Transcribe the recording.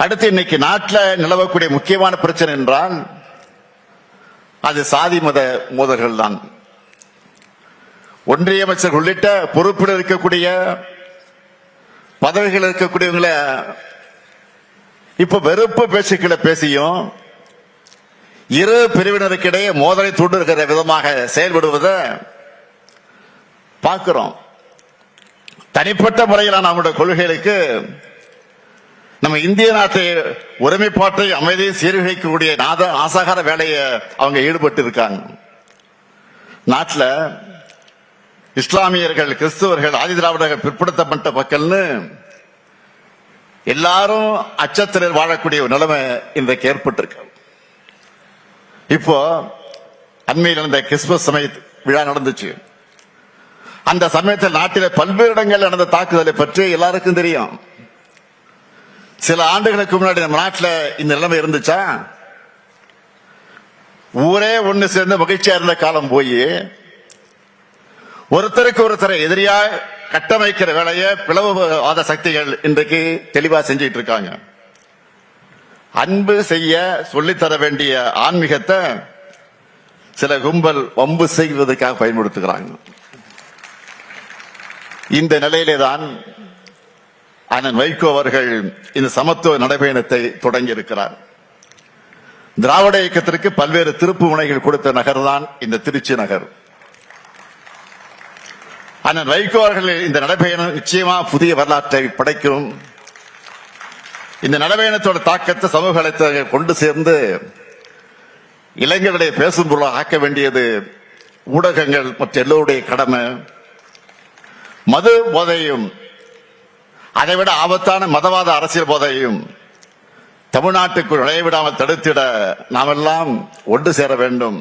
அடுத்து இன்னைக்கு நாட்டில் நிலவக்கூடிய முக்கியமான பிரச்சனை என்றால் அது சாதி மத மோதல்கள் தான். ஒன்றிய அமைச்சர் உள்ளிட்ட பொறுப்பில் இருக்கக்கூடிய பதவிகள் இருக்கக்கூடியவங்களை இப்ப வெறுப்பு பேச்சுக்களை பேசியும் இரு பிரிவினருக்கிடையே மோதலை தூண்டுகிற விதமாக செயல்படுவதை பார்க்கிறோம். தனிப்பட்ட முறையிலான நம்முடைய கொள்கைகளுக்கு நம்ம இந்திய நாட்டை ஒருமைப்பாட்டை அமைதியை சீர்குலைக்கக்கூடிய ஆசாகார வேலையை அவங்க ஈடுபட்டு இருக்காங்க. நாட்டில் இஸ்லாமியர்கள், கிறிஸ்துவர்கள், ஆதி திராவிடர்கள், பிற்படுத்தப்பட்ட மக்கள்னு எல்லாரும் அச்சத்தில் வாழக்கூடிய ஒரு நிலைமை இன்றைக்கு ஏற்பட்டிருக்கு. இப்போ அண்மையில் இந்த கிறிஸ்துமஸ் சமய விழா நடந்துச்சு. அந்த சமயத்தில் நாட்டில் பல்வேறு இடங்கள் நடந்த தாக்குதலை பற்றி எல்லாருக்கும் தெரியும். சில ஆண்டுகளுக்கு முன்னாடி நம்ம நாட்டில் இந்த நிலைமை இருந்துச்சா? ஊரே ஒண்ணு சேர்ந்து மகிழ்ச்சியா இருந்த காலம் போய் ஒருத்தருக்கு ஒருத்தரை எதிரியா கட்டமைக்கிற வேலையை பிளவுவாத சக்திகள் இன்றைக்கு தெளிவா செஞ்சிட்டு இருக்காங்க. அன்பு செய்ய சொல்லித்தர வேண்டிய ஆன்மீகத்தை சில கும்பல் வம்பு செய்வதற்காக பயன்படுத்துகிறாங்க. இந்த நிலையிலேதான் அண்ணன் வைகோ அவர்கள் இந்த சமத்துவ நடைபயணத்தை தொடங்கி இருக்கிறார். திராவிட இயக்கத்திற்கு பல்வேறு திருப்பு முனைகள் கொடுத்த நகர் தான் இந்த திருச்சி நகர். அண்ணன் வைகோ அவர்கள் இந்த நடைபயணம் நிச்சயமா புதிய வரலாற்றை படைக்கும். இந்த நடைபயணத்தோட தாக்கத்தை சமூக வலைத்தளங்கள் கொண்டு சேர்ந்து இளைஞர்களை பேசும் பொருளாக ஆக்க வேண்டியது ஊடகங்கள் மற்ற எல்லோருடைய கடமை. மது போதையும் அதைவிட ஆபத்தான மதவாத அரசியல் போதையும் தமிழ்நாட்டுக்குள் நுழைவிடாமல் தடுத்திட நாமெல்லாம் ஒன்று சேர வேண்டும்.